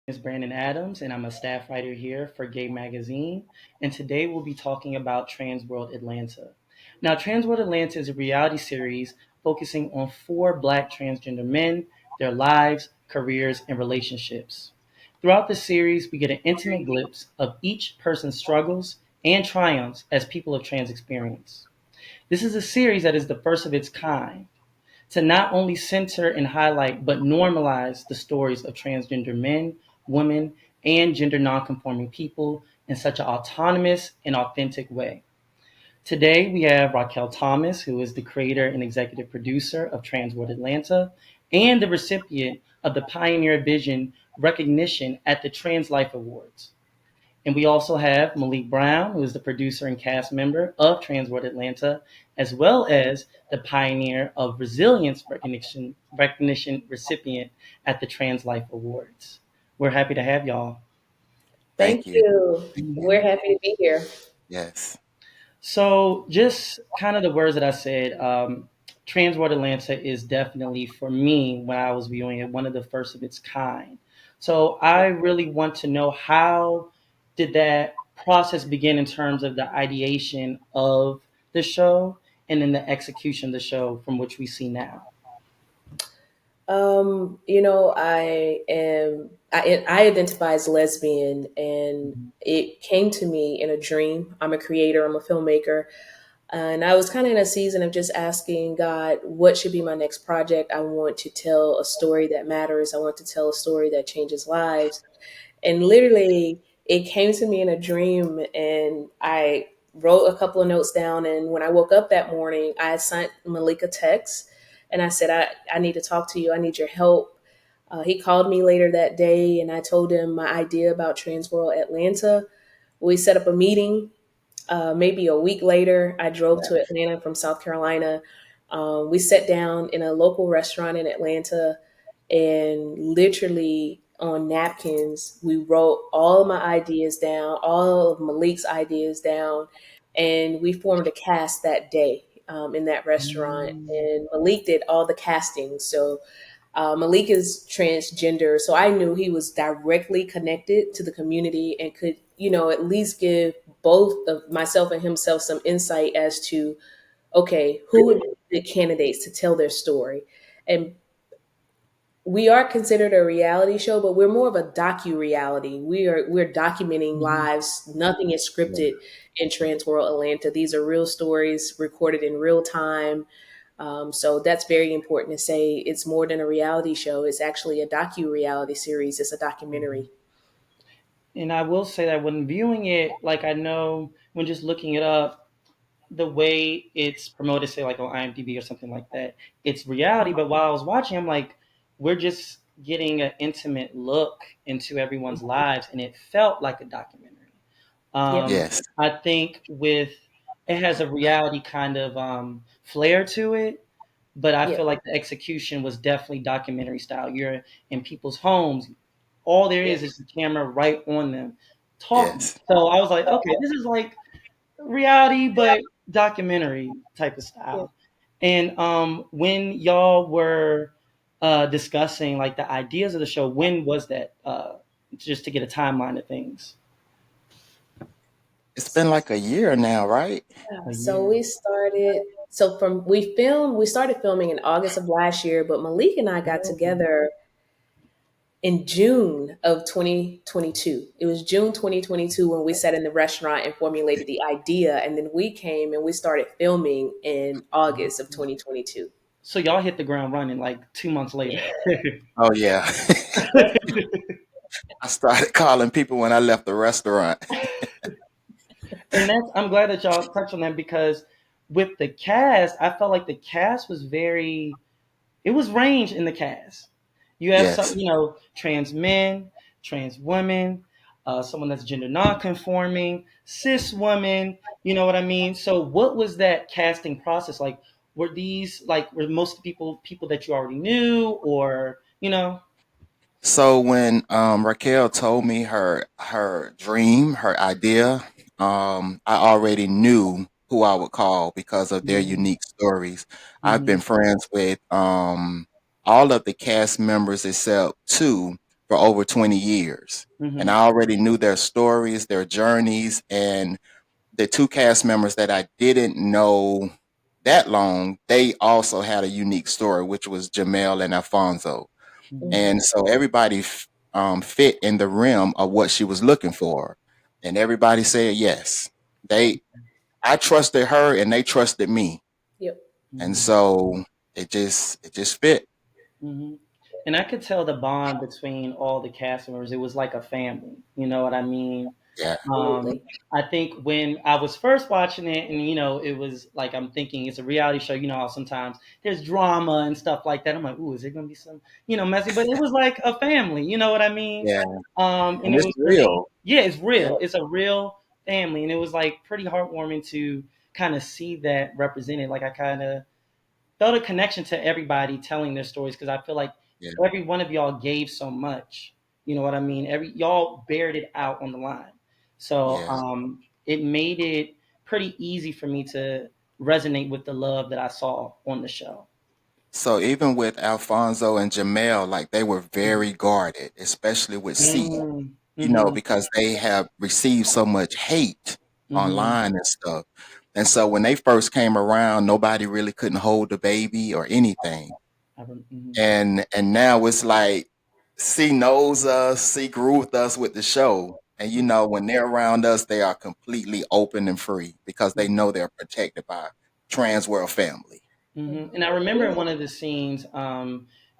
is Brandon Adams, and I'm a staff writer here for Gay Magazine. And today we'll be talking about TRANSworld Atlanta. Now, TRANSworld Atlanta is a reality series focusing on four Black transgender men, their lives, careers, and relationships. Throughout the series, we get an intimate glimpse of each person's struggles and triumphs as people of trans experience. This is a series that is the first of its kind to not only center and highlight, but normalize the stories of transgender men, women, and gender nonconforming people in such an autonomous and authentic way. Today, we have Raquel Thomas, who is the creator and executive producer of TRANSworld Atlanta and the recipient of the Pioneer Vision recognition at the Trans Life Awards. And we also have Malik Brown, who is the producer and cast member of TRANSworld Atlanta, as well as the pioneer of resilience recognition recipient at the Trans Life Awards. We're happy to have y'all. Thank Thank you. you. Thank you. We're happy to be here. Yes. So, just kind of the words that I said, TRANSworld Atlanta is definitely, for me, when I was viewing it, one of the first of its kind. So, I really want to know, how did that process begin in terms of the ideation of the show and then the execution of the show from which we see now? I identify as lesbian, and it came to me in a dream. I'm a creator, I'm a filmmaker, and I was kind of in a season of just asking God, what should be my next project? I want to tell a story that matters. I want to tell a story that changes lives. And literally, it came to me in a dream, and I wrote a couple of notes down. And when I woke up that morning, I sent Malik a text, and I said, I need to talk to you. I need your help. He called me later that day, and I told him my idea about TRANSworld Atlanta. We set up a meeting. Maybe a week later, I drove to Atlanta from South Carolina. We sat down in a local restaurant in Atlanta, and literally on napkins, we wrote all of my ideas down, all of Malik's ideas down, and we formed a cast that day in that restaurant. Mm. And Malik did all the casting. So Malik is transgender, so I knew he was directly connected to the community and could, at least give both of myself and himself some insight as to, okay, who would be the candidates to tell their story. And we are considered a reality show, but we're more of a docu-reality. We're documenting Mhm. lives. Nothing is scripted in TRANSworld Atlanta. These are real stories recorded in real time. So that's very important to say. It's more than a reality show. It's actually a docu-reality series. It's a documentary. And I will say that when viewing it, like, I know when just looking it up, the way it's promoted, say like on IMDb or something like that, it's reality. But while I was watching, I'm like, we're just getting an intimate look into everyone's lives, and it felt like a documentary. Yep. Yes. I think with it has a reality kind of flair to it, but I feel Yep. like the execution was definitely documentary style. You're in people's homes, all there Yep. is the camera right on them talking. Yes. So I was like, okay, this is like reality, but documentary type of Yep. style. And when y'all were discussing like the ideas of the show, when was that? Just to get a timeline of things. It's been like a year now, right? A So year. we started. So from we filmed. We started filming in August of last year, but Malik and I got Okay. together in June of 2022. It was June 2022 when we sat in the restaurant and formulated the idea, and then we came and we started filming in August of 2022. So y'all hit the ground running like 2 months later. Oh yeah. I started calling people when I left the restaurant. And I'm glad that y'all touched on that, because with the cast, I felt like the cast was very, it was range in the cast. You have some, Yes. trans men, trans women, someone that's gender non-conforming, cis women. You know what I mean? So, what was that casting process like? Were most of the people that you already knew, or So when Raquel told me her dream, her idea, I already knew who I would call because of their Mm-hmm. unique stories. I've Mm-hmm. been friends with all of the cast members except two for over 20 years. And Mm-hmm. I already knew their stories, their journeys, and the two cast members that I didn't know that long, they also had a unique story, which was Jamel and Alfonso. Mm-hmm. Mhm. And so everybody fit in the realm of what she was looking for. And everybody said yes. They I trusted her and they trusted me. Yep. And Mm-hmm. so it just fit. Mm-hmm. And I could tell the bond between all the cast members. It was like a family. You know what I mean? Yeah. Um, Absolutely. I think when I was first watching it, and it was like I'm thinking it's a reality show. You know how sometimes there's drama and stuff like that. I'm like, ooh, is there gonna be some, messy? But it was like a family. You know what I mean? Yeah. And And it it's was really, real. yeah, it's Yeah. real. It's a real family, and it was like pretty heartwarming to kind of see that represented. Like I kind of felt a connection to everybody telling their stories because I feel like Yeah. every one of y'all gave so much. You know what I mean? Every y'all bared it out on the line. So Yeah. it made it pretty easy for me to resonate with the love that I saw on the show. So even with Alfonso and Jamel, like they were very guarded, especially with C, Mm, mm-hmm, because they have received so much hate mm-hmm, online and stuff. And so when they first came around, nobody really couldn't hold the baby or anything. mm-hmm, And now it's like C knows us, C grew with us with the show. And when they're around us, they are completely open and free because they know they're protected by TRANSworld family. mm-hmm. Mhm. And I remember in Absolutely. one of the scenes,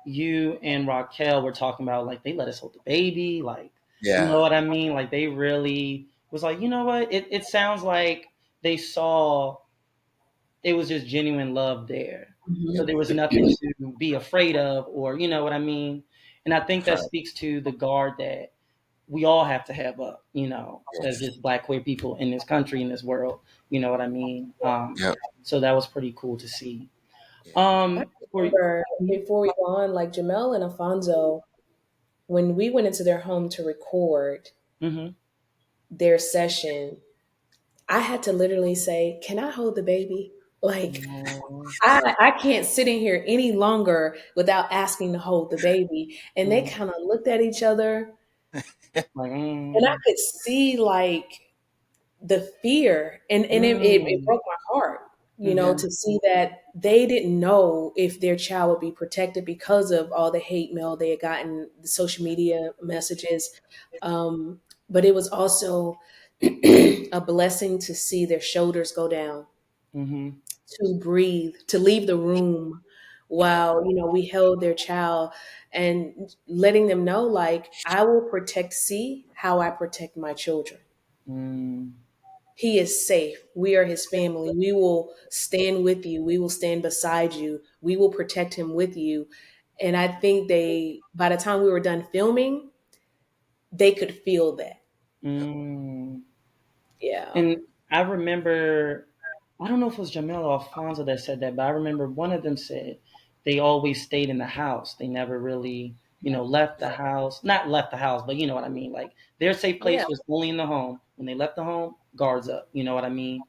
you and Raquel were talking about like they let us hold the baby, like you know Yeah. what I mean? Like they really was like, you know what? It sounds like they saw it was just genuine love there. So Mhm. there was nothing to be afraid of or you know what I mean? And I think that Right. speaks to the guard that we all have to have up, as Yes. just black queer people in this country, in this world, you know what I mean? Yep. So that was pretty cool to see. Yeah. I For remember before we go on, like Jamel and Alfonso, when we went into their home to record hmm their session, I had to literally say, "Can I hold the baby?" Like Oh, I can't sit in here any longer without asking to hold the baby. And they mm, kind of looked at each other, like, and I could see like the fear, and it mm, broke my heart, mm-hmm, to see that they didn't know if their child would be protected because of all the hate mail they had gotten, the social media messages. Um, but it was also a blessing to see their shoulders go down, mm-hmm, to breathe, to leave the room Yeah. while, we held their child, and letting them know, like, I will protect C how I protect my children. mm, He is safe. We are his family. We will stand with you. We will stand beside you. We will protect him with you. And I think by the time we were done filming, they could feel that. Yep. mm. Yeah. And I remember, I don't know if it was Jamel or Alfonso that said that, but I remember one of them said they always stayed in the house. They never really, left the Yep. house. Not left the house, but you know what I mean. Like their safe Oh, yeah. place was only in the home. When they left the home, guards up. You know what I mean?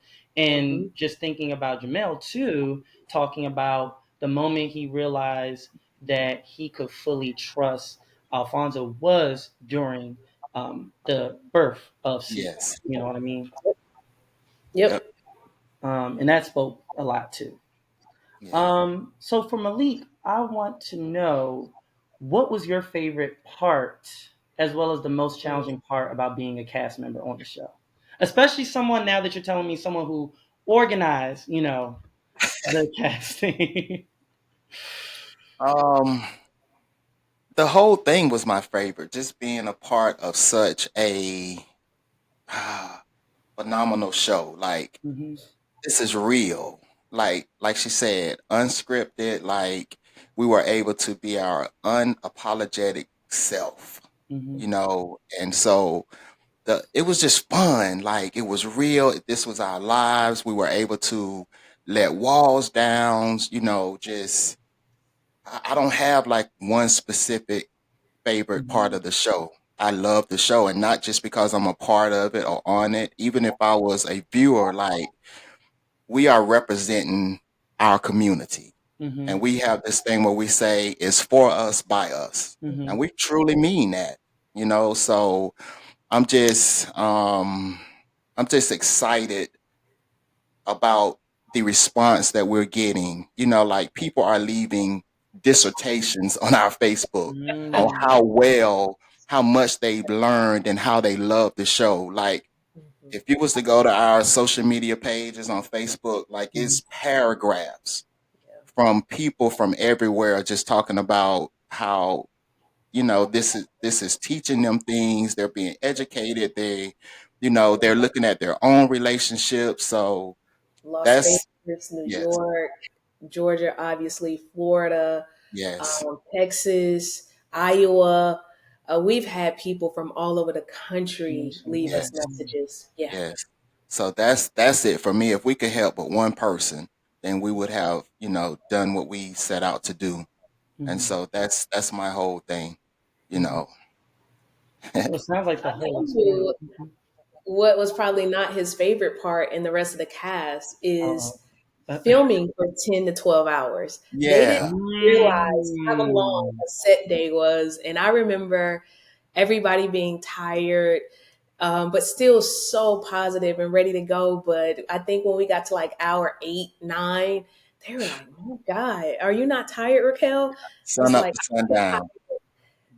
Hmm. And just thinking about Jamel too, talking about the moment he realized that he could fully trust Alfonso was during the birth of C. Yes. You know what I mean? Yep. Yep. And that spoke a lot too. Yeah. So for Malik, I want to know what was your favorite part, as well as the most challenging part about being a cast member on the show, especially someone now that you're telling me someone who organized, the casting. Um, the whole thing was my favorite. Just being a part of such a phenomenal show. Like hmm this is real. Like she said, unscripted. Like we were able to be our unapologetic self. hmm And so it was just fun. Like it was real. This was our lives. We were able to let walls down. Just I don't have like one specific favorite part hmm of the show. I love the show, and not just because I'm a part of it or on it. Even if I was a viewer, like we are representing our community. Mm-hmm. And we have this thing where we say it's for us by us. Mm-hmm. And we truly mean that, you know. So I'm just I'm just excited about the response that we're getting. You know, like people are leaving dissertations on our Facebook on Mm. how much they've learned and how they love the show. Like Mhm. if you was to go to our social media pages on Facebook, like Mm-hmm. it's paragraphs Yeah. from people from everywhere just talking about how, you know, this is teaching them things. They're being educated. They, you know, they're looking at their own relationships. So Las that's Vegas, New yes, York, Georgia, obviously, Florida, yes, Texas, Iowa. We've had people from all over the country leave us yes, messages. Yeah. yes. So that's it for me. If we could help but one person, then we would have, you know, done what we set out to do. And Mm-hmm. so that's my whole thing, you Mm-hmm. know. So it sounds like the I'll whole tell experience. you what was probably not his favorite part and the rest of the cast Uh, is uh, filming for 10 to 12 hours. They didn't Yeah. realize how long mm. a set day was. And I remember everybody being tired, but still so positive and ready to go. But I think when we got to like hour 8, 9, they were like, "Oh God, are you not tired, Raquel?" Sun It's up like, to sundown.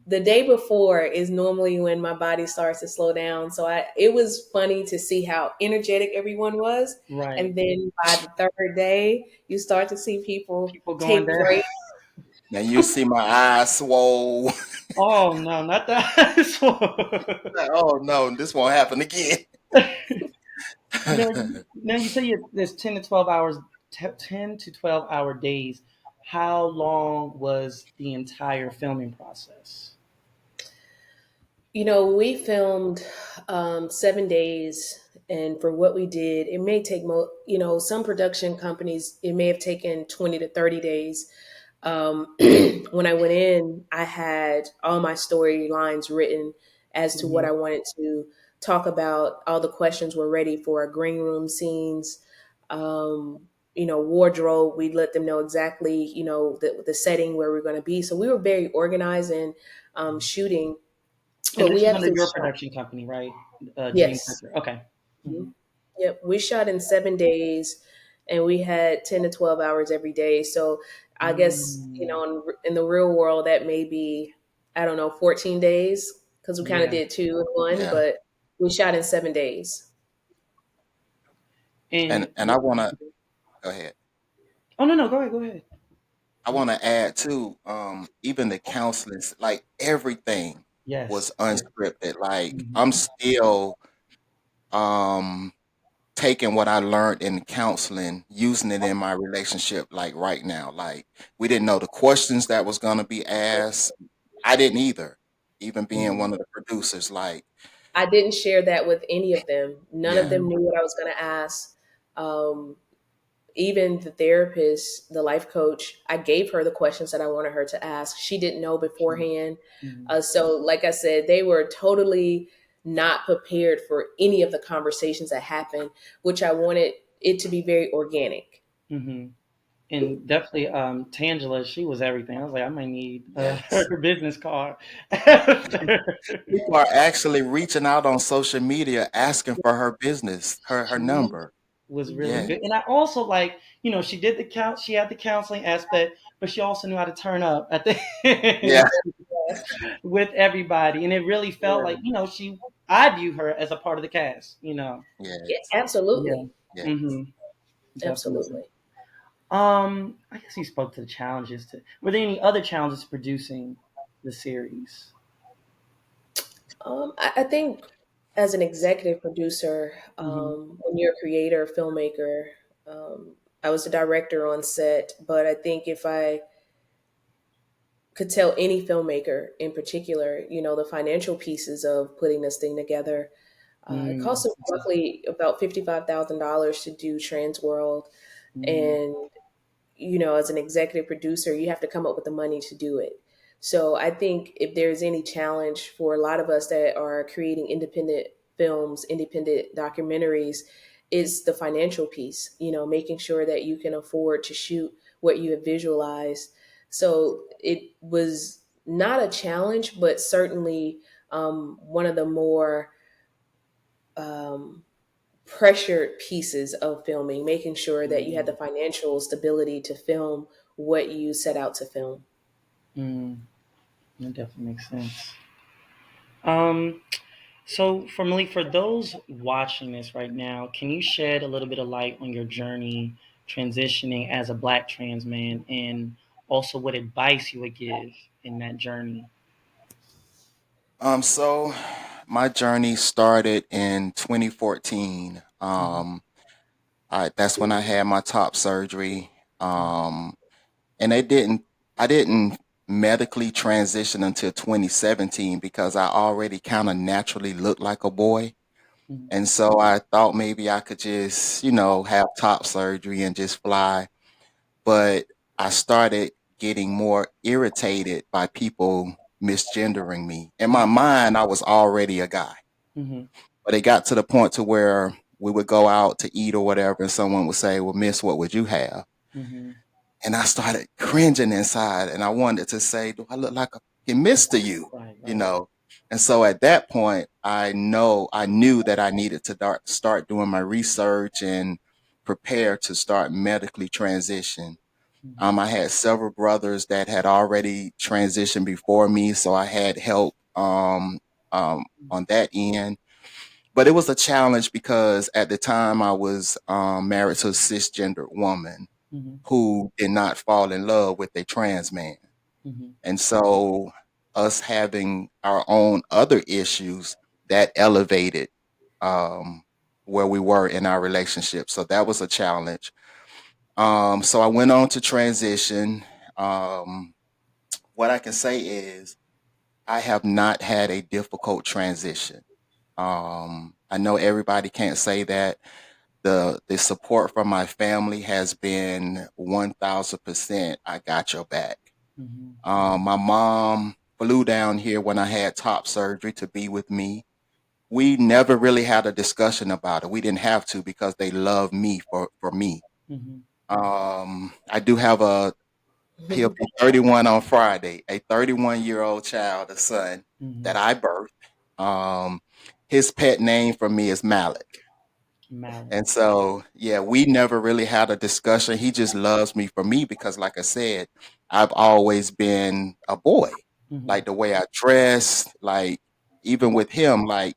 the day before is normally when my body starts to slow down. So it was funny to see how energetic everyone was. Right. And then by the third day, you start to see people People going take down. breaks. Now you see my eyes swole. Oh no, not that. Oh no, this won't happen again. now, now you say there's 10 to 12 hours, 10 to 12 hour days. How long was the entire filming process? We filmed 7 days. And for what we did, it may take, some production companies, it may have taken 20 to 30 days. When I went in, I had all my storylines written as to what Mm-hmm. I wanted to talk about. All the questions were ready for our green room scenes. Wardrobe, we let them know exactly, the setting where we're going to be. So we were very organized and shooting, And but this we is under actually your shot. production company, right? James Yes. Hector. Okay. Mm-hmm. Mhm. Yep. We shot in 7 days and we had 10 to 12 hours every day. So I guess, Mm. in the real world, that may be, I don't know, 14 days because we kind of Yeah. did two in one, Yeah. but we shot in 7 days. And And I wanna go ahead. oh no, no, go ahead, go ahead. I wanna add too, even the counseling, like everything was Yes. unscripted. Like Mm-hmm. I'm still um taking what I learned in counseling, using it in my relationship like right now. Like we didn't know the questions that was gonna be asked. I didn't either, even being Mm-hmm. one of the producers. Like, I didn't share that with any of them. None of yeah, them knew what I was going to ask. Um, Even the therapist, the life coach, I gave her the questions that I wanted her to ask. She didn't know beforehand. Mm-hmm. So, like I said, they were totally not prepared for any of the conversations that happened, which I wanted it to be very organic. Mm-hmm. And definitely, Tangela, she was everything. I was like, I might need yes. her business card after. People are actually reaching out on social media asking for her business, her She number. was really Yeah, good, and I also like, she did the count. She had the counseling aspect, but she also knew how to turn up at the yeah, end with everybody, and it really felt like, I view her as a part of the cast. Yeah, yes, Yeah. absolutely. yes. Mm-hmm. Definitely. Absolutely. I guess he spoke to the challenges. Were there any other challenges to producing the series? I think as an executive producer, Mm-hmm. when you're a creator, filmmaker, I was the director on set, but I think if I could tell any filmmaker in particular, the financial pieces of putting this thing together, it Mm-hmm. cost us roughly about $55,000 to do TRANSworld. And as an executive producer, you have to come up with the money to do it. So I think if there's any challenge for a lot of us that are creating independent films, independent documentaries, is the financial piece, making sure that you can afford to shoot what you have visualized. So it was not a challenge, but certainly one of the more um, pressured pieces of filming, making sure that you had the Mm, financial stability to film what you set out to film. mm, that definitely makes sense. Um, so for Malik, for those watching this right now, can you shed a little bit of light on your journey transitioning as a Black trans man, and also what advice you would give in that journey? So my journey started in 2014. Mm-hmm. That's when I had my top surgery. Mm-hmm. Um, and I didn't medically transition until 2017 because I already kind of naturally looked like a boy. And so I thought maybe I could just, have top surgery and just fly. But I started getting more irritated by people misgendering me. In my mind, I was already a guy. Mm-hmm. But it got to the point to where we would go out to eat or whatever, and someone would say, "Well, miss, what would you have?" Mm-hmm. And I started cringing inside, and I wanted to say, "Do I look like a fucking mister you?" Right, You right. know. And so at that point, I knew that I needed to start doing my research and prepare to start medically transition. Mm-hmm. I had several brothers that had already transitioned before me, so I had help on that end. But it was a challenge because at the time I was married to a cisgendered woman Mm-hmm. who did not fall in love with a trans man. Mm-hmm. And so us having our own other issues that elevated um, where we were in our relationship. So that was a challenge. So I went on to transition. Um, what I can say is I have not had a difficult transition. I know everybody can't say that. The support from my family has been 1,000%. I got your back. Mm-hmm. My mom flew down here when I had top surgery to be with me. We never really had a discussion about it. We didn't have to because they love me for me. Mm-hmm. I do have he'll be 31 on Friday, a 31-year-old child, a son Mm-hmm. that I birthed. Um, his pet name for me is Malik. Malik. And so, yeah, we never really had a discussion. He just loves me for me because, like I said, I've always been a boy. Mm-hmm. Like the way I dress, like even with him, like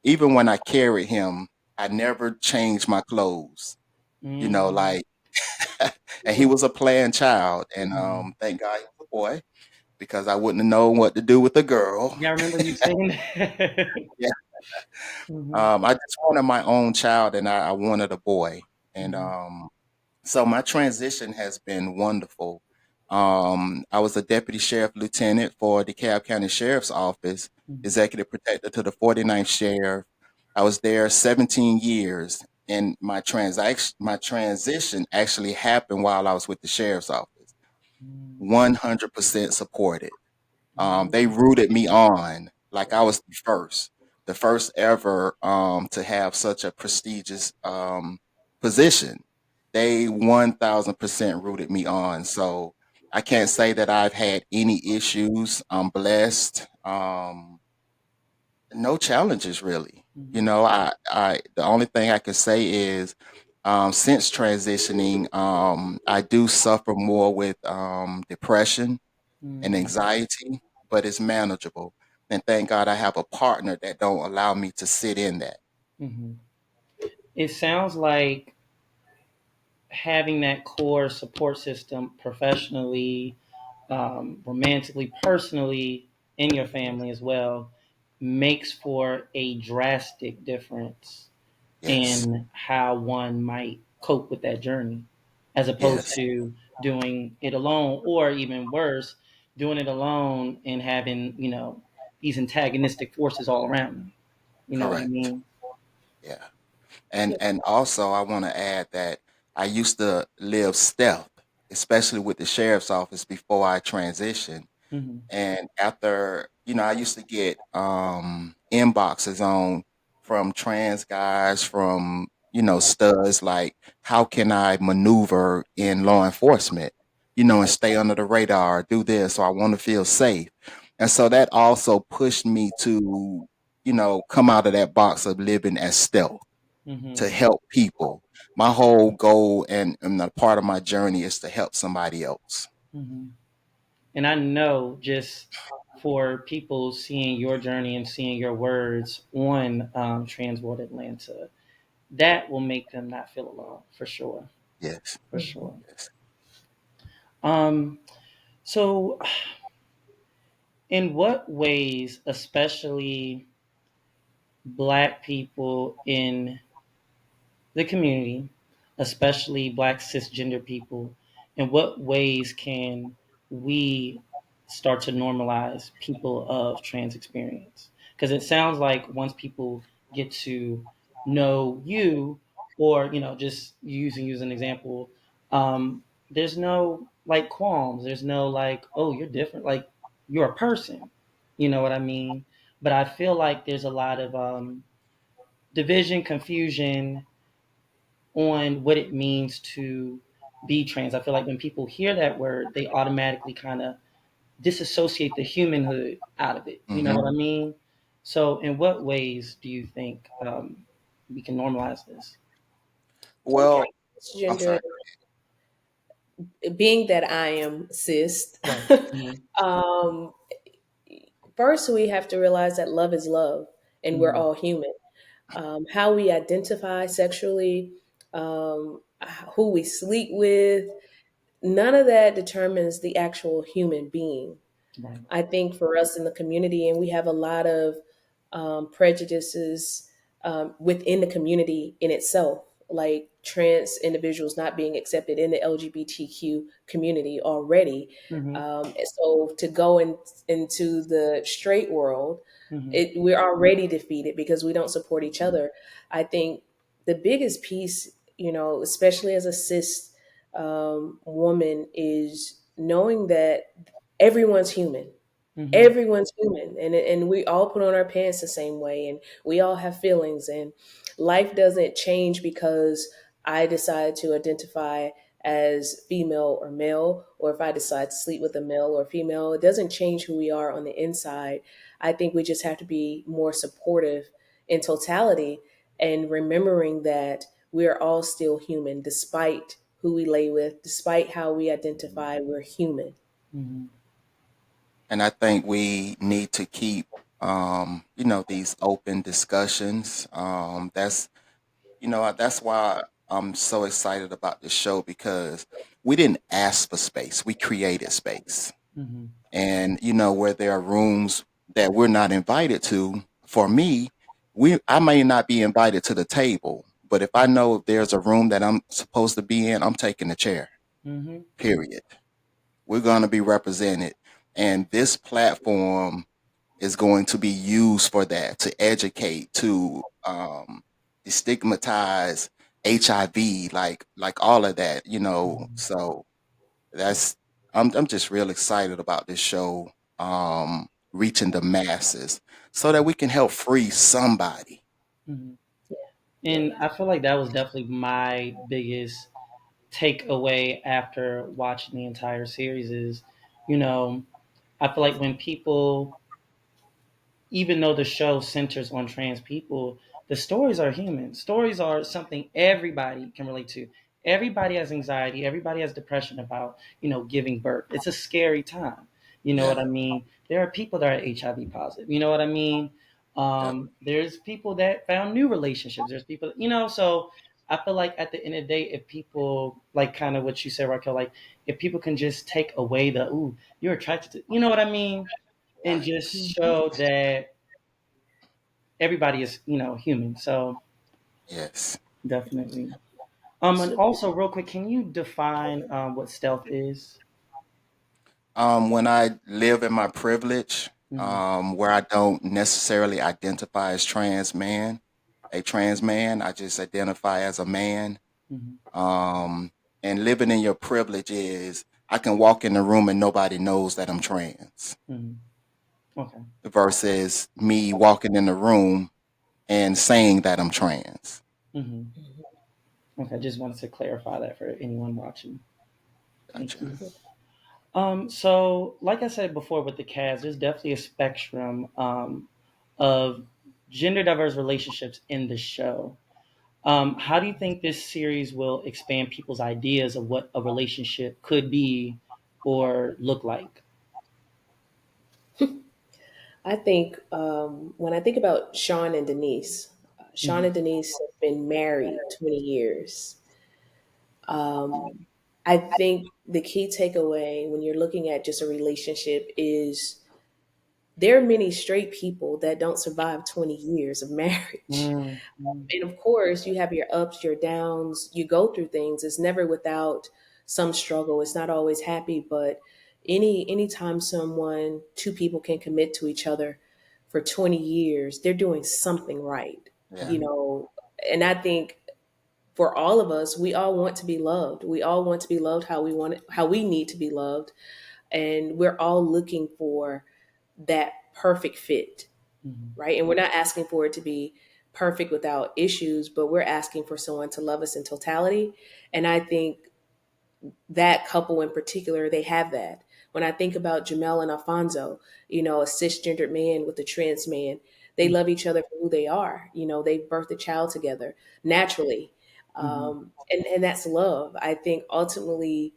even when I carried him, I never changed my clothes, Mm-hmm. like, and he was a playing child. And Mm-hmm. thank God he was a boy because I wouldn't have known what to do with a girl. Yeah, I remember you saying that. Yeah. Mm-hmm. I just wanted my own child and I wanted a boy. And Mm-hmm. so my transition has been wonderful. I was a deputy sheriff lieutenant for DeKalb County Sheriff's Office, Mm-hmm. executive protector to the 49th sheriff. I was there 17 years, and my transition actually happened while I was with the sheriff's office. 100% supported. They Mm-hmm. rooted me on like I was the first ever to have such a prestigious position. They 1,000% rooted me on. So I can't say that I've had any issues. I'm blessed. No challenges really. Mm-hmm. The only thing I can say is since transitioning, I do suffer more with depression and Mm-hmm. anxiety, but it's manageable. And thank God I have a partner that don't allow me to sit in that. Mm-hmm. It sounds like having that core support system professionally, romantically, personally, in your family as well, makes for a drastic difference Yes, in how one might cope with that journey, as opposed yes, to doing it alone, or even worse, doing it alone and having, these antagonistic forces all around you. You know what I correct. mean? Yeah. And also I want to add that I used to live stealth, especially with the sheriff's office before I transitioned. Mm-hmm. And after, I used to get inboxes on from trans guys, from, studs, like, how can I maneuver in law enforcement? and stay under the radar, or do this, or I want to feel safe. And so that also pushed me to, come out of that box of living as stealth to Mm-hmm. help people. My whole goal and a part of my journey is to help somebody else. Mm-hmm. And I know just for people seeing your journey and seeing your words on TRANSworld Atlanta, that will make them not feel alone for sure. Yes. For sure. Yes. Um, so, in what ways, especially Black people in the community, especially Black cisgender people, in what ways can we start to normalize people of trans experience? Because it sounds like once people get to know you, or just using you as an example, there's no like qualms. There's no like, oh, you're different. Like you're a person. You know what I mean? But I feel like there's a lot of division, confusion, on what it means to be trans. I feel like when people hear that word, they automatically kind of disassociate the humanhood out of it. You know Hmm. what I mean? So, in what ways do you think we can normalize this? So Well, I'm gender, sorry. being that I am cis, Right. Mm-hmm. um, first we have to realize that love is love, and we're Mm-hmm. all human. How we identify sexually, who we sleep with, none of that determines the actual human being. Right. I think for us in the community, and we have a lot of prejudices within the community in itself, like trans individuals not being accepted in the LGBTQ community already. Mm-hmm. And so to go into the straight world, Mm-hmm. we're already defeated because we don't support each other. I think the biggest piece, especially as a cis woman, is knowing that everyone's human. Mm-hmm. Everyone's human, and we all put on our pants the same way, and we all have feelings, and life doesn't change because I decide to identify as female or male, or if I decide to sleep with a male or female. It doesn't change who we are on the inside. I think we just have to be more supportive in totality, and remembering that we're all still human despite who we lay with, despite how we identify, we're human. Mm-hmm. And I think we need to keep, these open discussions. That's why I'm so excited about this show because we didn't ask for space. We created space. Mm-hmm. And, where there are rooms that we're not invited to, for me, I may not be invited to the table, but if I know there's a room that I'm supposed to be in, I'm taking a chair, Mm-hmm. period. We're going to be represented. And this platform is going to be used for that, to educate, to destigmatize HIV, like all of that. So that's I'm just real excited about this show, reaching the masses so that we can help free somebody. Mm-hmm. Yeah. And I feel like that was definitely my biggest takeaway after watching the entire series is, you know, I feel like when people, even though the show centers on trans people, the stories are human. Stories are something everybody can relate to. Everybody has anxiety. Everybody has depression about, giving birth. It's a scary time. You know Yeah, what I mean? There are people that are HIV positive. You know what I mean? yeah, There's people that found new relationships. There's people, so I feel like at the end of the day, if people, like kind of what you said, Raquel, like if people can just take away the, ooh, you're attracted to, you know what I mean? And just show that everybody is, human. So yes. definitely. And So, also, real quick, can you define what stealth is? When I live in my privilege, Mm-hmm. where I don't necessarily identify as a trans man, I just identify as a man. Mm-hmm. Um, and living in your privilege is I can walk in the room and nobody knows that I'm trans Mm-hmm. Okay. versus me walking in the room and saying that I'm trans. Mm-hmm. Okay. Just wanted to clarify that for anyone watching. Thank Gotcha. you. So like I said before with the cast, there's definitely a spectrum of gender diverse relationships in the show. How do you think this series will expand people's ideas of what a relationship could be or look like? I think when I think about Sean and Denise, Sean Mhm. and Denise have been married 20 years. I think the key takeaway when you're looking at just a relationship is there are many straight people that don't survive 20 years of marriage. Mm, mm, And of course, you have your ups, your downs, you go through things. It's never without some struggle. It's not always happy, but anytime someone, two people can commit to each other for 20 years, they're doing something right. Yeah. You mhm, know, and I think for all of us, we all want to be loved. We all want to be loved how we want it, how we need to be loved, and we're all looking for that perfect fit, mhm, right? And we're not asking for it to be perfect without issues, but we're asking for someone to love us in totality. And I think that couple in particular, they have that. When I think about Jamel and Alfonso, a cisgendered man with a trans man, they mhm, love each other for who they are. They birthed a child together naturally. mhm, And that's love. I think ultimately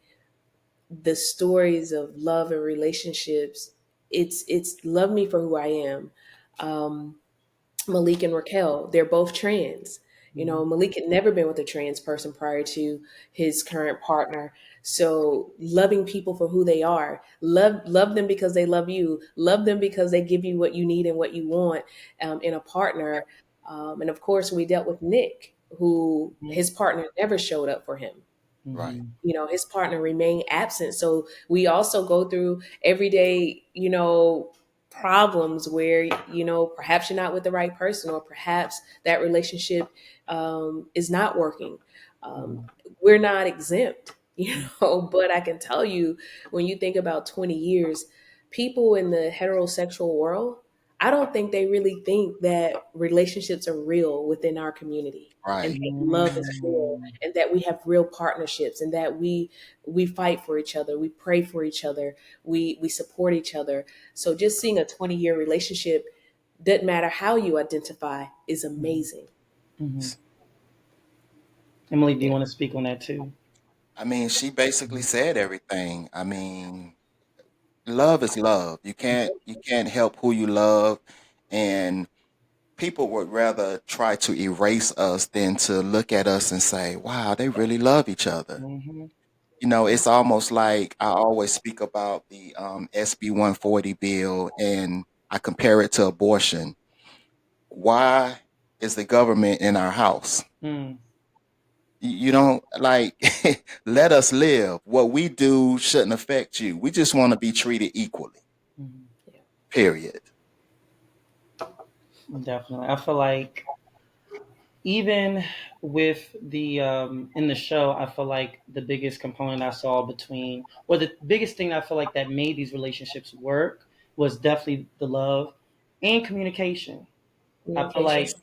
the stories of love and relationships, it's love me for who I am. Um, Malik and Raquel, they're both trans. mhm, Malik had never been with a trans person prior to his current partner. So loving people for who they are, love them because they love you, love them because they give you what you need and what you want in a partner. And of course, we dealt with Nick, who mhm, his partner never showed up for him. Right. mhm, His partner remained absent. So we also go through everyday, problems where, perhaps you're not with the right person, or perhaps that relationship is not working. Um, mhm, we're not exempt, mhm, but I can tell you, when you think about 20 years, people in the heterosexual world, I don't think they really think that relationships are real within our community, and Right. that love is real, mhm, and that we have real partnerships, and that we fight for each other, we pray for each other, we support each other. So just seeing a 20-year relationship, doesn't matter how you identify, is mhm, amazing. mhm. Emily, do you Yeah. want to speak on that too? I mean, she basically said everything. I mean, love is love. You can't help who you love, and people would rather try to erase us than to look at us and say, "Wow, they really love each other." Mhm, It's almost like I always speak about the SB 140 bill, and I compare it to abortion. Why is the government in our house? mm, You don't like let us live. What we do shouldn't affect you. We just want to be treated equally. mhm. Yeah. Period. Definitely. I feel like even with the in the show, I feel like the biggest component I saw between, or the biggest thing I feel like that made these relationships work was definitely the love and communication. I feel Communication. like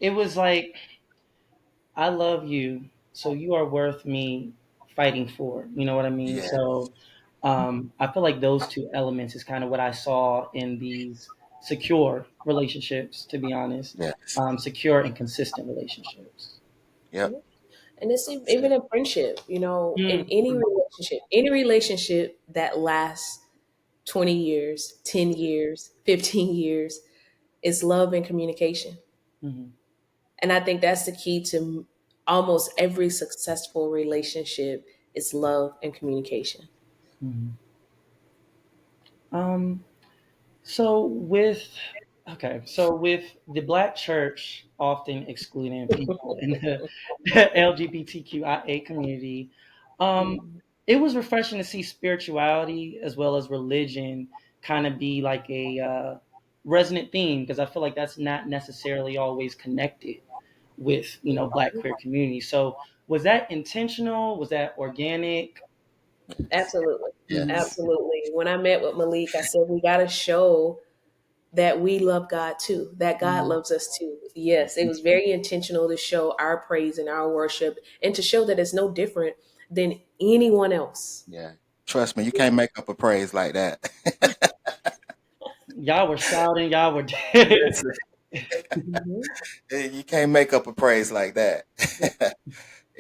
it was like, I love you, so you are worth me fighting for. You know what I mean? Yeah. So I feel like those two elements is kind of what I saw in these secure relationships. To be honest, Yes. secure and consistent relationships. Yep. And it's That's even it. a friendship, in Mm, any relationship that lasts 20 years, 10 years, 15 years, it's love and communication. mhm, And I think that's the key to almost every successful relationship, is love and communication. mhm. Um, So with so with the black church often excluding people in the LGBTQIA community, um, Mhm. it was refreshing to see spirituality as well as religion kind of be like a resonant theme, because I feel like that's not necessarily always connected with black queer community. So was that intentional? Was that organic? Yes. Absolutely. Hmm. Yes. Absolutely. When I met with Malik, I said, we got to show that we love God too, that God Hmm. loves us too. Yes, it was very intentional to show our praise and our worship, and to show that it's no different than anyone else. Yeah. Trust me, you can't make up a praise like that. Y'all were shouting, y'all were dead. Listen, Mhm. you can't make up a praise like that. Yeah.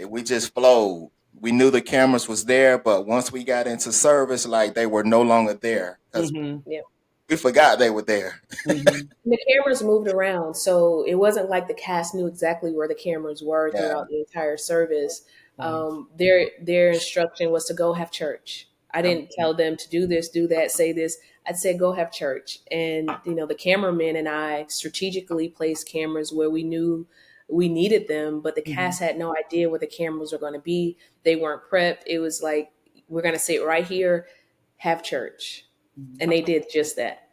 We just flowed. We knew the cameras was there, but once we got into service, like they were no longer there because Hmm. Yeah. we forgot they were there. Hmm. The cameras moved around, so it wasn't like the cast knew exactly where the cameras were Yeah, throughout the entire service. Right. Their instruction was to go have church. I yeah, didn't tell them to do this, do that, say this. I said go have church, and the cameraman and I strategically placed cameras where we knew we needed them, but the Hmm. cast had no idea where the cameras were going to be. They weren't prepped. It was like we're going to sit right here, have church, Hmm. and they did just that.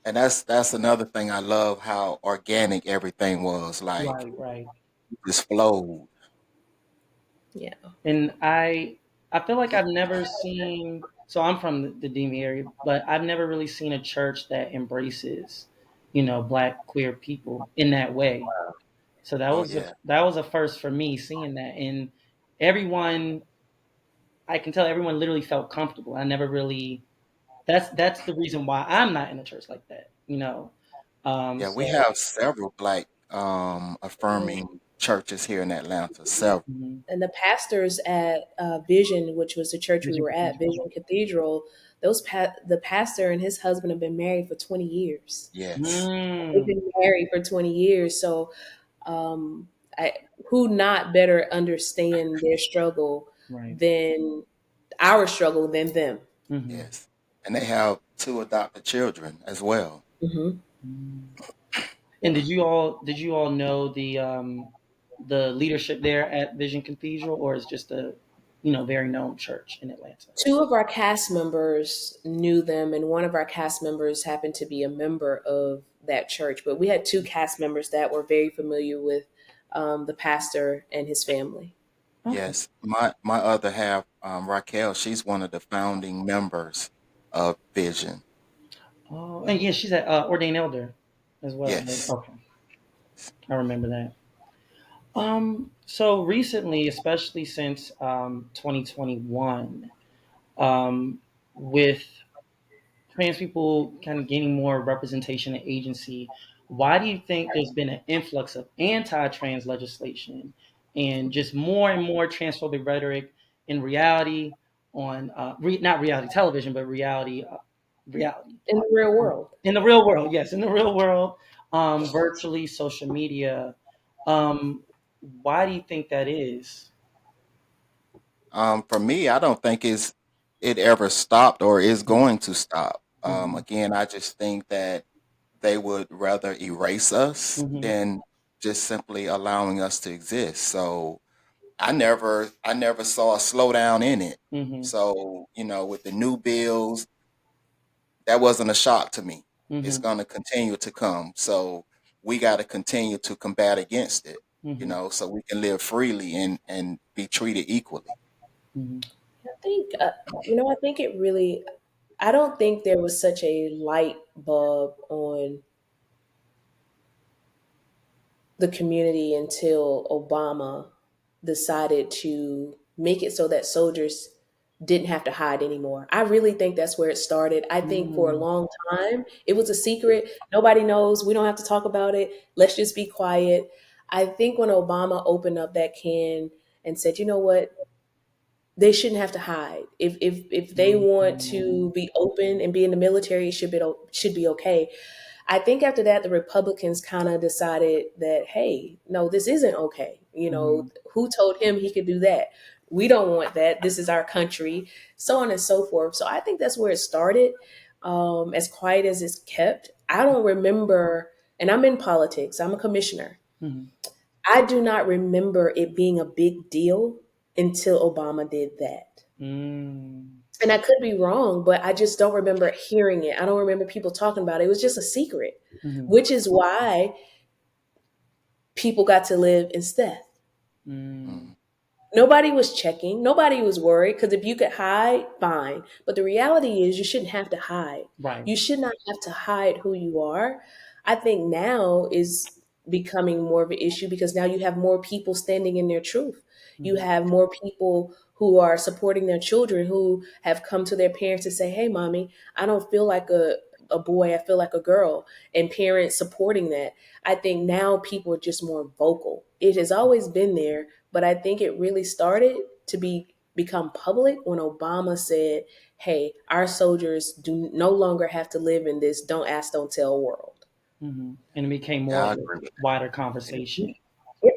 and that's another thing I love how organic everything was. Like Right, right. just flowed. Yeah. And I feel like I've never seen. So I'm from the DMV area, but I've never really seen a church that embraces, Black queer people in that way. So Oh yeah, that was a first for me seeing that, and everyone I can tell everyone literally felt comfortable. I never really. That's the reason why I'm not in a church like that. yeah. We So. have several black affirming churches here in Atlanta. Several. Mhm. And the pastors at Vision, which was the church we Vision were at, Cathedral. Vision Cathedral, the pastor and his husband have been married for 20 years. Yes, They've Mm, been married for 20 years. So, um, who not better understand their struggle right. than our struggle than them? Hmm. yes, and they have two adopted children as well. Hmm. And Yeah. did you all know the leadership there at Vision Cathedral, or is just a very known church in Atlanta? Two of our cast members knew them, and one of our cast members happened to be a member of that church. But we had two cast members that were very familiar with the pastor and his family. Okay. Yes, my other half, Raquel, she's one of the founding members of Vision. Oh, and yeah, she's an ordained elder as well, right? Yes, Okay, I remember that. So recently, especially since 2021, with trans people kind of gaining more representation and agency, why do you think there's been an influx of anti-trans legislation and just more and more transphobic rhetoric in reality on not reality television, but reality In the real world. in the real world? Yes, in the real world, virtually social media. Um, why do you think that is? for me, I don't think it ever stopped or is Mhm. going to stop. Mhm. Again, I just think that they would rather erase us Mhm. than just simply allowing us to exist. So I never saw a slowdown in it. Mhm. So, with the new bills, that wasn't a shock to me. It's Mhm. going to continue to come. So we got to continue to combat against it, Mhm. so we can live freely and be treated equally. Mhm. I think, I think it really, I don't think there was such a light bulb on the community until Obama decided to make it so that soldiers didn't have to hide anymore. I really think that's where it started. I think for a Mm. long time it was a secret. Nobody knows. We don't have to talk about it. Let's just be quiet. I think when Obama opened up that can and said, you know what, they shouldn't have to hide. If they want Mhm. to be open and be in the military, it should be okay. I think after that, the Republicans kind of decided that, hey, no, this isn't okay. Mhm. Who told him he could do that? We don't want that. This is our country, so on and so forth. So I think that's where it started. As quiet as it's kept, I don't remember, and I'm in politics, I'm a commissioner. Mhm. I do not remember it being a big deal until Obama did that. Mm. And I could be wrong, but I just don't remember hearing it. I don't remember people talking about it. It was just a secret, Mhm. which is why people got to live in Steph. Mm. Mm, Nobody was checking. Nobody was worried because if you could hide, fine. But the reality is, you shouldn't have to hide. Right. You should not have to hide who you are. I think now is becoming more of an issue because now you have more people standing in their truth. You Mhm. have more people who are supporting their children, who have come to their parents to say, "Hey, mommy, I don't feel like a boy, I feel like a girl," and parents supporting that. I think now people are just more vocal. It has always been there, but I think it really started to become public when Obama said, "Hey, our soldiers do no longer have to live in this don't ask, don't tell world." And it became more Yeah, of I a agree with wider conversation. Yep.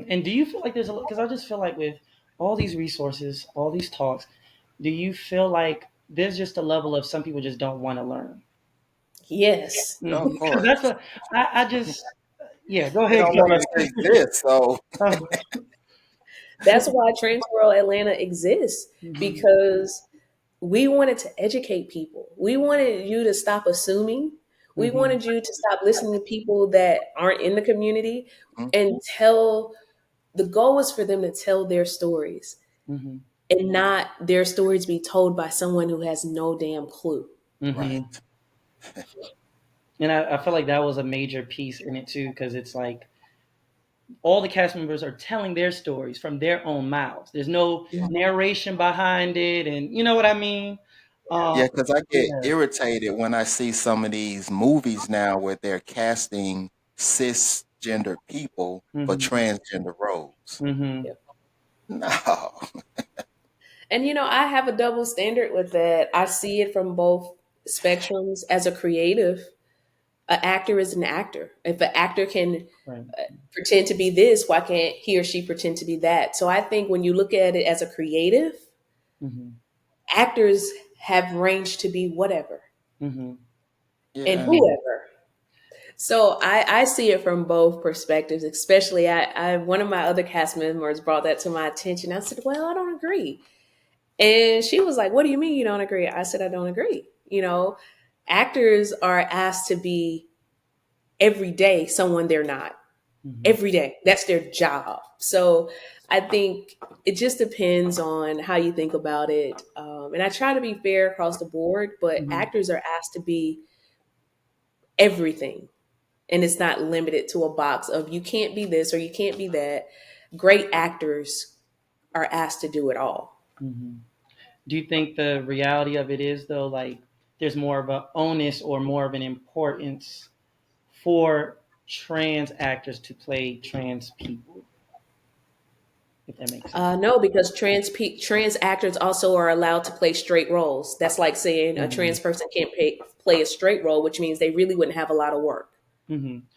And do you feel like there's a, because I just feel like with all these resources, all these talks, do you feel like there's just a level of some people just don't want to learn? Yes. that. Of Because that's course. what I just, yeah, go They ahead, don't want us to Carrie. exist. So That's why TRANSworld Atlanta exists, Mhm, because we wanted to educate people. We wanted you to stop assuming. We mhm, wanted you to stop listening to people that aren't in the community mhm, and tell. The goal was for them to tell their stories mhm, and not their stories be told by someone who has no damn clue. mhm. right. And I feel like that was a major piece in it too, because it's like all the cast members are telling their stories from their own mouths. There's no narration behind it, and you know what I mean. Um, Yeah, because I get yeah. irritated when I see some of these movies now where they're casting cisgender people for Mhm. transgender roles. Mhm. Yep. No. And I have a double standard with that. I see it from both spectrums. As a creative, an actor is an actor. If an actor can Right. pretend to be this, why can't he or she pretend to be that? So I think when you look at it as a creative, Mhm. actors have range to be whatever Mhm. and Yeah. Mhm. whoever. So I see it from both perspectives, especially I one of my other cast members brought that to my attention. I said, "Well, I don't agree." And she was like, "What do you mean you don't agree?" I said, "I don't agree." Actors are asked to be every day someone they're not. Mhm. Every day. That's their job. So I think it just depends on how you think about it. And I try to be fair across the board, but Mhm. actors are asked to be everything. And it's not limited to a box of you can't be this or you can't be that. Great actors are asked to do it all. Mhm. Do you think the reality of it is though, like there's more of a onus or more of an importance for trans actors to play trans people, if that makes sense? No, because trans actors also are allowed to play straight roles. That's like saying a Mhm. trans person can't play a straight role, which means they really wouldn't have a lot of work.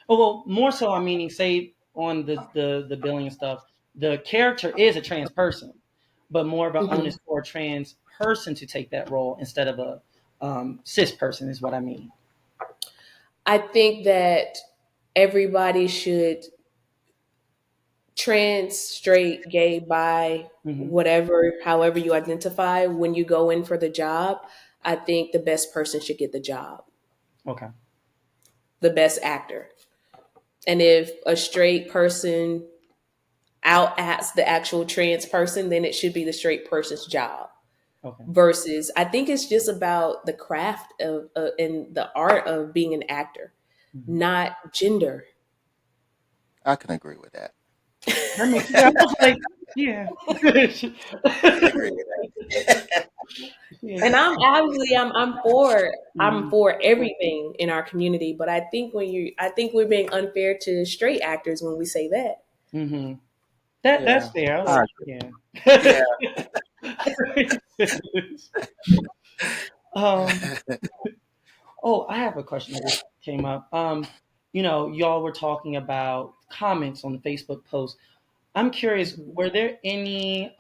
Oh well, more so. I'm meaning, say on the billing and stuff, the character is a trans person, but more of an Mhm. onus for a trans person to take that role instead of a cis person is what I mean. I think that everybody should, trans, straight, gay, bi, Hmm. whatever, however you identify, when you go in for the job, I think the best person should get the job, Okay. the best actor. And if a straight person out acts the actual trans person, then it should be the straight person's job. Okay. Versus, I think it's just about the craft of and the art of being an actor, Hmm. not gender. I can agree with that. That makes, yeah. I was like, yeah. I can agree with that. Yeah. And I'm Hmm. for everything in our community, but I think we're being unfair to straight actors when we say that. Hmm. That's Yeah. fair. I I like, agree. yeah. Yeah. um. Oh, I have a question that just came up. Y'all were talking about comments on the Facebook post. I'm curious, were there any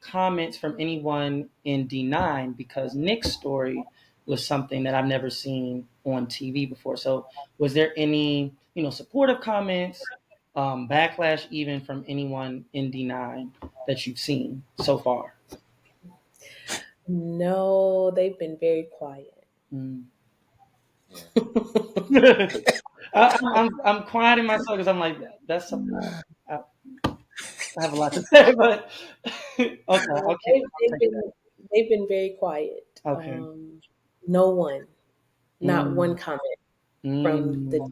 comments from anyone in D9? Because Nick's story was something that I've never seen on TV before. So, was there any, supportive comments, backlash even from anyone in D9 that you've seen so far? No, they've been very quiet. Mm. Yeah. I'm quiet in myself because I'm like, that's something I have a lot to say, but okay, No, I'll take that. they've been very quiet. Okay. No one, not one Mm, comment from the, mm,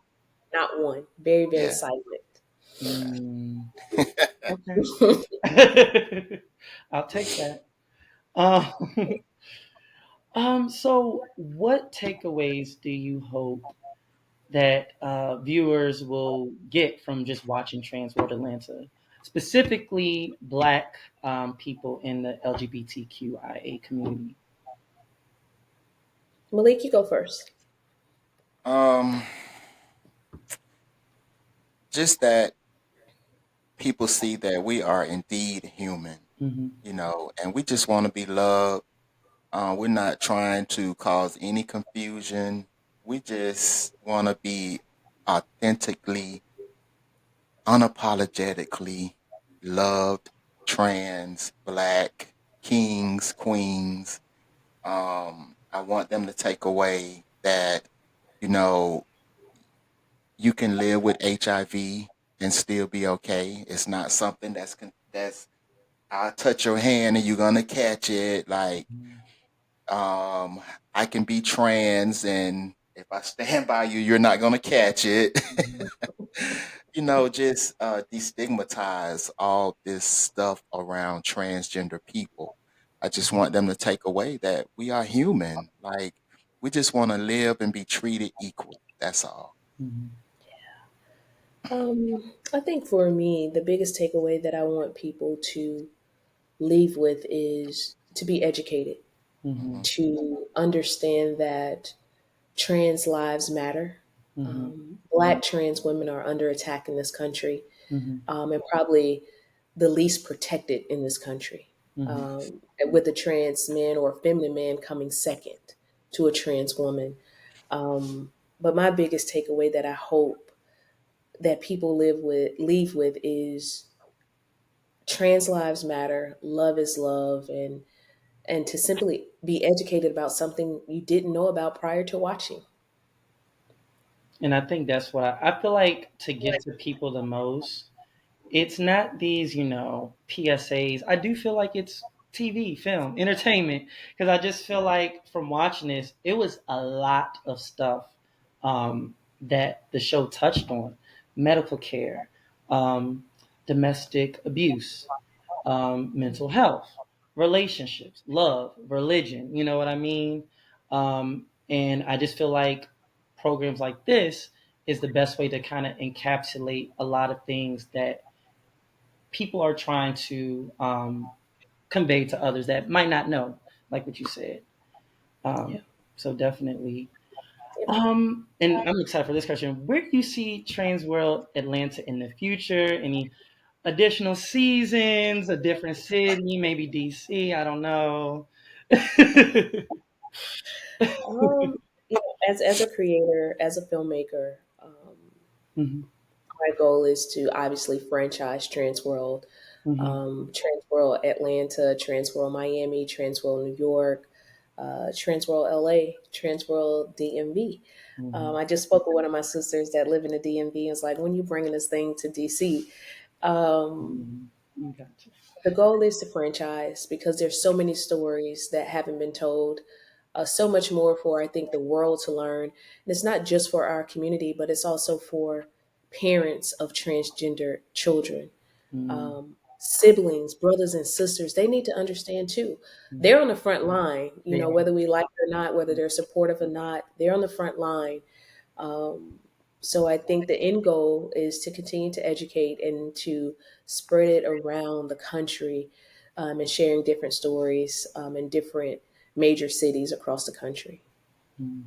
not one. Very, very Yeah. silent. Mm, okay. I'll take that. Um, so what takeaways do you hope that viewers will get from just watching Transworld Atlanta, specifically Black people in the LGBTQIA community? Malik, you go first. Um, just that people see that we are indeed human, Hmm. and we just want to be loved. We're not trying to cause any confusion. We just want to be authentically, unapologetically loved, trans, black, kings, queens. I want them to take away that, you know, you can live with HIV and still be okay. It's not something that's I'll touch your hand and you're gonna catch it. Like, um, I can be trans, and if I stand by you, you're not gonna catch it. Hmm. Just destigmatize all this stuff around transgender people. I just want them to take away that we are human. Like, we just want to live and be treated equally. That's all. Hmm. I think for me, the biggest takeaway that I want people to leave with is to be educated, Hmm. Hmm. to understand that trans lives matter. Hmm. Black trans women are under attack in this country, Hmm. and probably the least protected in this country, Hmm. with a trans man or a feminine man coming second to a trans woman. But my biggest takeaway that I hope that people leave with is trans lives matter, love is love, and to simply be educated about something you didn't know about prior to watching. And I think that's what I feel like to get to people the most. It's not these, PSAs. I do feel like it's TV, film, entertainment, because I just feel like from watching this, it was a lot of stuff that the show touched on: medical care, um, domestic abuse, mental health, relationships, love, religion. You know what I mean? And I just feel like programs like this is the best way to kind of encapsulate a lot of things that people are trying to convey to others that might not know, like what you said. Yeah. Um, so definitely. Yeah. And I'm excited for this question. Where do you see Trans World Atlanta in the future? Any additional seasons, a different city, maybe DC? I don't know. Um, as a creator, as a filmmaker, Mhm, my goal is to obviously franchise Transworld, mhm, Transworld Atlanta, Transworld Miami, Transworld New York, Transworld LA, Transworld DMV. mhm, I just spoke with one of my sisters that live in the DMV and was like, when you bringing this thing to DC? Um, mhm. Gotcha. the goal is to franchise because there's so many stories that haven't been told, so much more for I think the world to learn. And it's not just for our community, but it's also for parents of transgender children, Mm, siblings, brothers and sisters. They need to understand too. mm. They're on the front line, They are. whether we like it or not, whether they're supportive or not. They're on the front line. Um, so I think the end goal is to continue to educate and to spread it around the country, and sharing different stories, in different major cities across the country. Mm.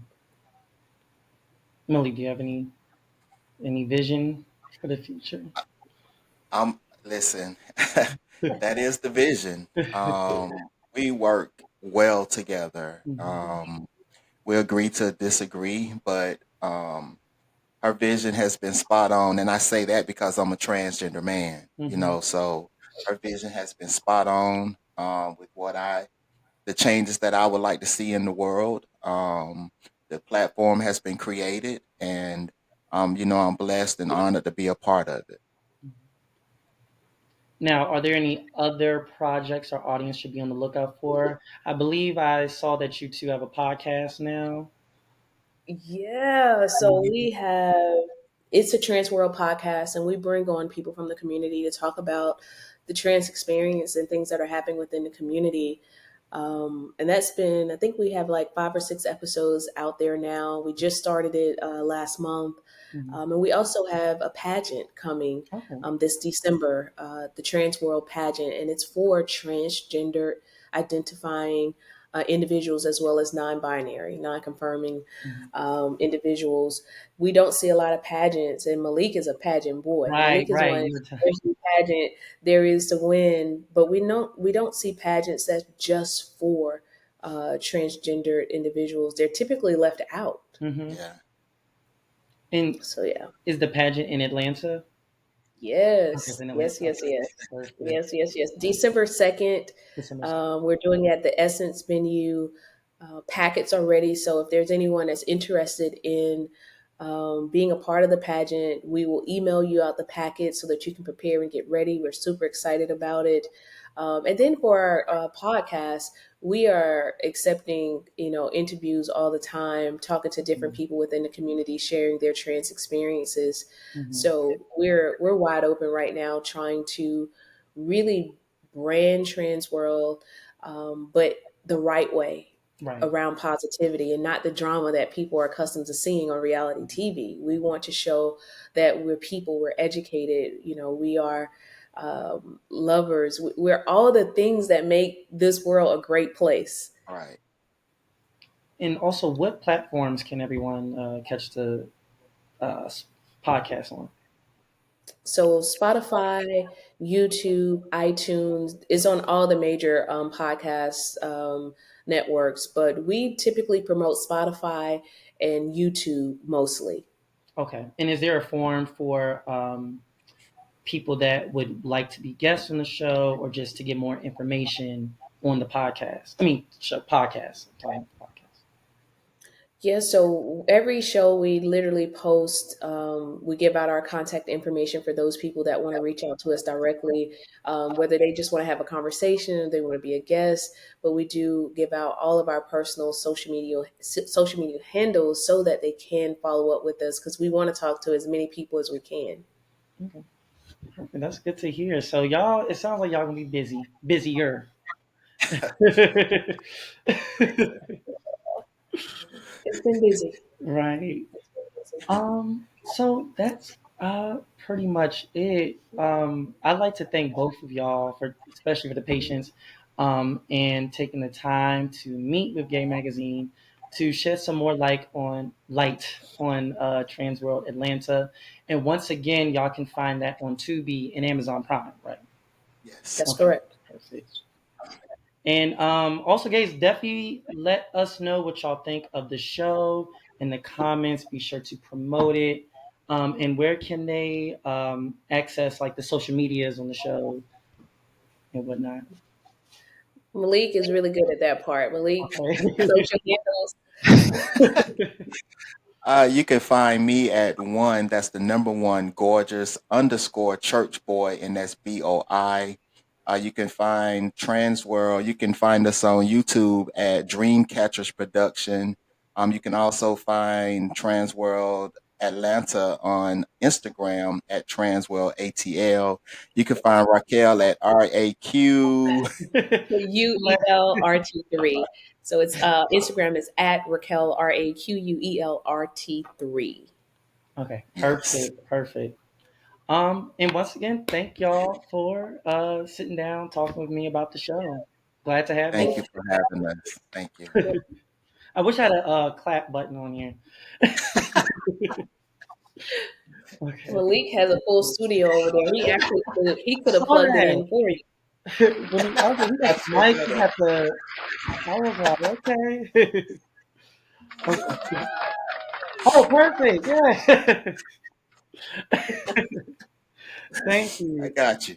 Millie, do you have any vision for the future? Listen, that is the vision. We work well together. Mhm, We agree to disagree, but her vision has been spot on. And I say that because I'm a transgender man, mhm, so her vision has been spot on with the changes that I would like to see in the world. The platform has been created, and I'm blessed and honored to be a part of it. mhm. Now, are there any other projects our audience should be on the lookout for? I believe I saw that you two have a podcast now. Yeah, so Mhm, we have. it's a Trans World podcast, and we bring on people from the community to talk about the trans experience and things that are happening within the community. And that's been, I think we have like 5 or 6 episodes out there now. We just started it last month. Mhm. And we also have a pageant coming Okay. this December, the Trans World pageant, and it's for transgender identifying individuals as well as non-binary, non-confirming Mhm. individuals. We don't see a lot of pageants, and Malik is a pageant boy. Right, Malik is right. one You were every pageant there is to win, but we don't see pageants that's just for transgendered individuals. They're typically left out. hmm Yeah. And So yeah. is the pageant in Atlanta? Okay, it's Yes, in Atlanta. yes, yes, Okay, yes, perfect. yes, yes, yes. December 2nd, December. we're doing it at the Essence venue. Packets are ready, so if there's anyone that's interested in being a part of the pageant, we will email you out the packet so that you can prepare and get ready. We're super excited about it. And then for our podcast, we are accepting, interviews all the time, talking to different Mhm. people within the community, sharing their trans experiences. Mhm. So we're wide open right now, trying to really brand Trans World, but the right way, Right. around positivity and not the drama that people are accustomed to seeing on reality TV. We want to show that we're people, we're educated, we are lovers. We're all the things that make this world a great place. Right. And also, what platforms can everyone catch the podcast on? So Spotify, YouTube, iTunes is on all the major podcast networks, but we typically promote Spotify and YouTube mostly. Okay. And is there a forum for people that would like to be guests on the show or just to get more information on the podcast? I mean, show podcast. I'm talking about podcast. Yeah, so every show we literally post, we give out our contact information for those people that want to reach out to us directly, whether they just want to have a conversation or they want to be a guest. But we do give out all of our personal social media handles so that they can follow up with us because we want to talk to as many people as we can. Okay. Perfect. That's good to hear. So y'all, it sounds like y'all gonna be busy, busier. It's been busy. Right. It's been busy. So that's pretty much it. I'd like to thank both of y'all for, especially for the patience, and taking the time to meet with Gay Magazine to shed some more light on Transworld Atlanta. And once again, y'all can find that on Tubi and Amazon Prime, right? Yes. That's Okay, correct. perfect. And also, guys, definitely let us know what y'all think of the show in the comments. Be sure to promote it. And where can they access like the social medias on the show and whatnot? Malik is really good at that part. Malik, Okay. social handles. You can find me at one. That's the number one gorgeous underscore church boy, and that's BOI. You can find Trans World. You can find us on YouTube at Dreamcatchers Production. You can also find Trans World Atlanta on Instagram at Transworld ATL. You can find Raquel at RAQ. UELRT3. So it's Instagram is at Raquel RAQUELRT3. Okay, Yes. perfect, perfect. And once again, thank y'all for sitting down, talking with me about the show. Glad to have Thank Thank you y'all. for having us. Thank you. you. I wish I had a clap button on here. Okay. Malik has a full studio over there. He could I have saw plugged it that. in for you. When he, I was like, he got I the should mic, get he it. got the. I was like, okay. Okay. Oh, perfect. Yeah. Thank I you. got you.